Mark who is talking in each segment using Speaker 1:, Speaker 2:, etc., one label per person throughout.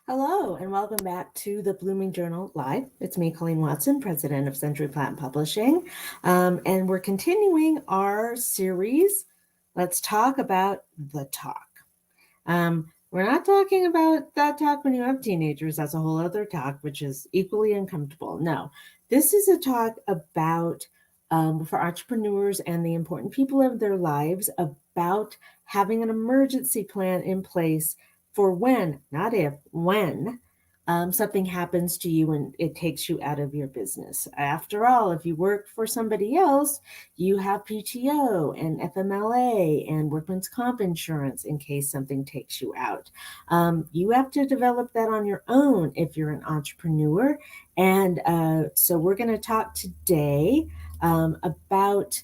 Speaker 1: Hello, and welcome back to the Blooming Journal Live. It's me, Colleen Watson, president of Century Plant Publishing, and we're continuing our series. Let's talk about the talk. We're not talking about that talk when you have teenagers. That's a whole other talk, which is equally uncomfortable. No, this is a talk about for entrepreneurs and the important people of their lives about having an emergency plan in place for when, not if, when something happens to you and it takes you out of your business. After all, if you work for somebody else, you have PTO and FMLA and workman's comp insurance in case something takes you out. You have to develop that on your own if you're an entrepreneur. And so we're going to talk today about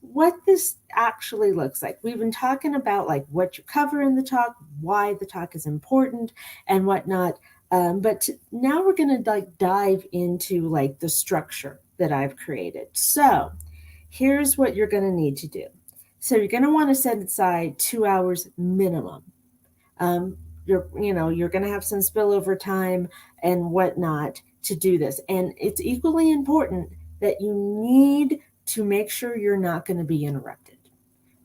Speaker 1: what this actually looks like. We've been talking about like what you cover in the talk, why the talk is important and whatnot. But now we're going to like dive into like the structure that I've created. So here's what you're going to need to do. So you're going to want to set aside 2 hours minimum. You're going to have some spillover time and whatnot to do this. And it's equally important that you need to make sure you're not going to be interrupted,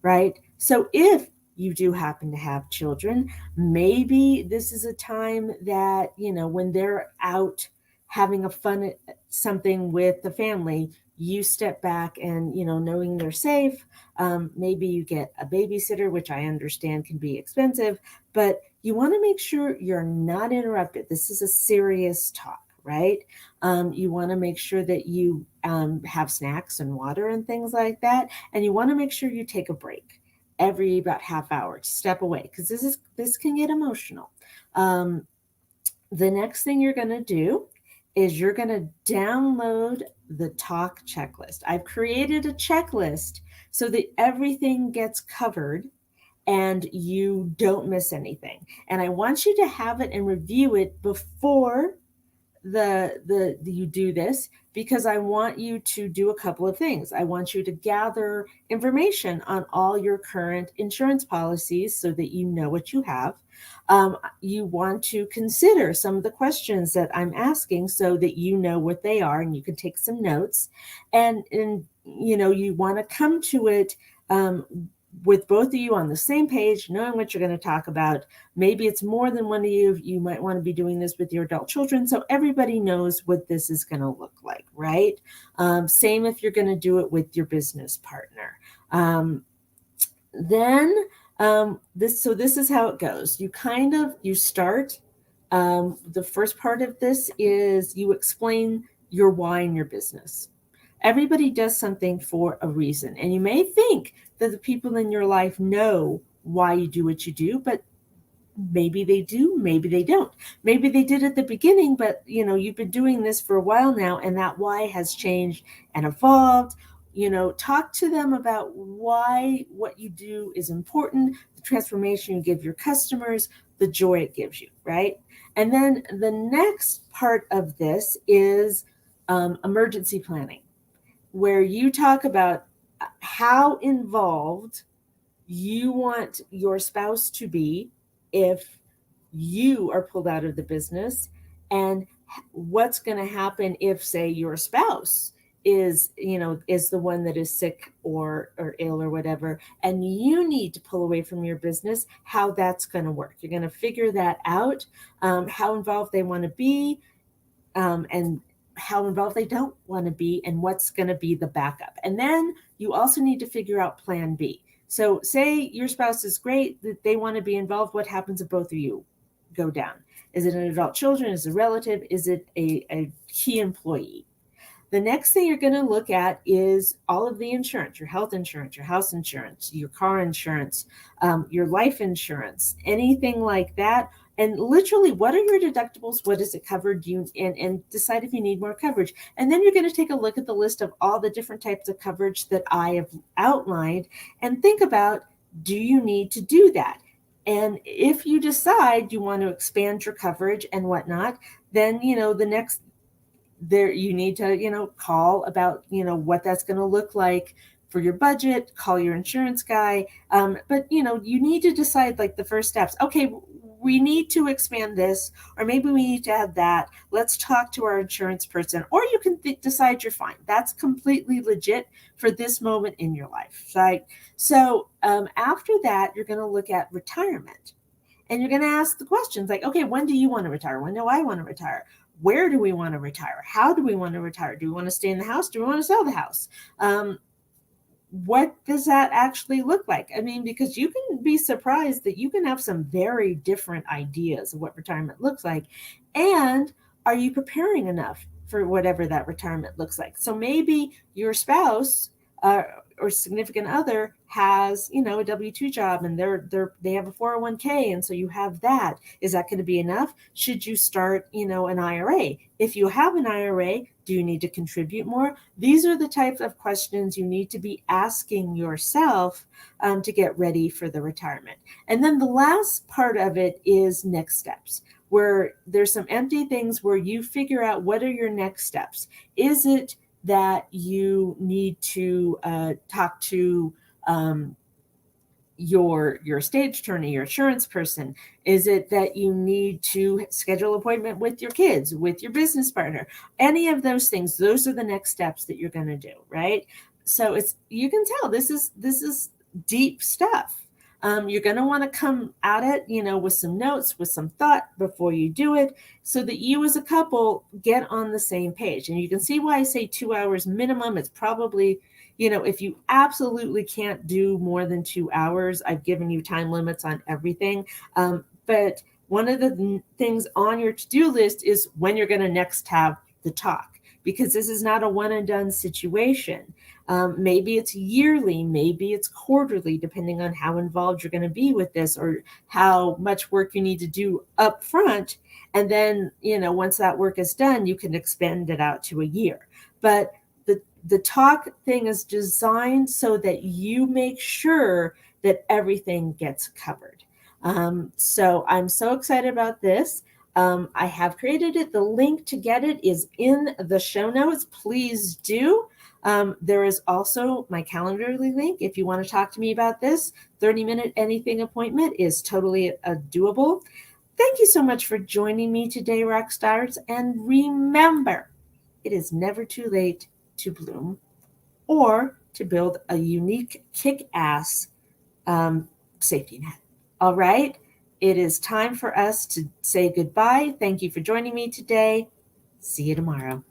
Speaker 1: right? So if you do happen to have children, maybe this is a time that, when they're out having a fun something with the family, you step back and, knowing they're safe, maybe you get a babysitter, which I understand can be expensive, but you want to make sure you're not interrupted. This is a serious talk, right? You want to make sure that you have snacks and water and things like that. And you want to make sure you take a break every about half hour to step away because this can get emotional. The next thing you're going to do is you're going to download the talk checklist. I've created a checklist so that everything gets covered and you don't miss anything. And I want you to have it and review it before you do this because I want you to do a couple of things. I want you to gather information on all your current insurance policies so that you know what you have. You want to consider some of the questions that I'm asking so that you know what they are and you can take some notes. And you want to come to it with both of you on the same page, knowing what you're going to talk about. Maybe it's more than one of you. You might want to be doing this with your adult children so everybody knows what this is going to look like, right? Same if you're going to do it with your business partner. This is how it goes. You start. The first part of this is you explain your why in your business. Everybody does something for a reason. And you may think that the people in your life know why you do what you do, but maybe they do, maybe they don't. Maybe they did at the beginning, but you've been doing this for a while now and that why has changed and evolved. Talk to them about why what you do is important, the transformation you give your customers, the joy it gives you, right? And then the next part of this is emergency planning, where you talk about how involved you want your spouse to be if you are pulled out of the business and what's going to happen if, say, your spouse is the one that is sick or ill or whatever, and you need to pull away from your business, how that's going to work. You're going to figure that out, how involved they want to be, and how involved they don't want to be, and what's going to be the backup. And then you also need to figure out plan B. So say your spouse is great, that they want to be involved. What happens if both of you go down? Is it an adult children? Is it a relative? Is it a key employee? The next thing you're going to look at is all of the insurance, your health insurance, your house insurance, your car insurance, your life insurance, anything like that. And literally, what are your deductibles? What is it covered? And decide if you need more coverage. And then you're going to take a look at the list of all the different types of coverage that I have outlined and think about, do you need to do that? And if you decide you want to expand your coverage and whatnot, then, the next there you need to, call about, what that's going to look like for your budget, call your insurance guy. But, you need to decide like the first steps. Okay, we need to expand this, or maybe we need to add that. Let's talk to our insurance person, or you can decide you're fine. That's completely legit for this moment in your life, right? So after that, you're going to look at retirement. And you're going to ask the questions like, okay, when do you want to retire? When do I want to retire? Where do we want to retire? How do we want to retire? Do we want to stay in the house? Do we want to sell the house? What does that actually look like? I mean, because you can be surprised that you can have some very different ideas of what retirement looks like. And are you preparing enough for whatever that retirement looks like? So maybe your spouse or significant other has, a W-2 job, and they have a 401k, and so you have that. Is that going to be enough? Should you start, an IRA? If you have an IRA, do you need to contribute more? These are the types of questions you need to be asking yourself to get ready for the retirement. And then the last part of it is next steps, where there's some empty things where you figure out what are your next steps. Is it that you need to talk to your estate attorney, your insurance person? Is it that you need to schedule an appointment with your kids, with your business partner? Any of those things, those are the next steps that you're going to do, right? So you can tell this is deep stuff. You're going to want to come at it, with some notes, with some thought before you do it, so that you as a couple get on the same page. And you can see why I say 2 hours minimum. It's probably, if you absolutely can't do more than 2 hours, I've given you time limits on everything. But one of the things on your to-do list is when you're going to next have the talk, because this is not a one and done situation. Maybe it's yearly, maybe it's quarterly, depending on how involved you're going to be with this or how much work you need to do up front. And then, once that work is done, you can expand it out to a year. But the talk thing is designed so that you make sure that everything gets covered. So I'm so excited about this. I have created it. The link to get it is in the show notes. Please do. There is also my Calendly link. If you want to talk to me about this, 30-minute anything appointment is totally doable. Thank you so much for joining me today, rock stars. And remember, it is never too late to bloom or to build a unique kick-ass safety net. All right. It is time for us to say goodbye. Thank you for joining me today. See you tomorrow.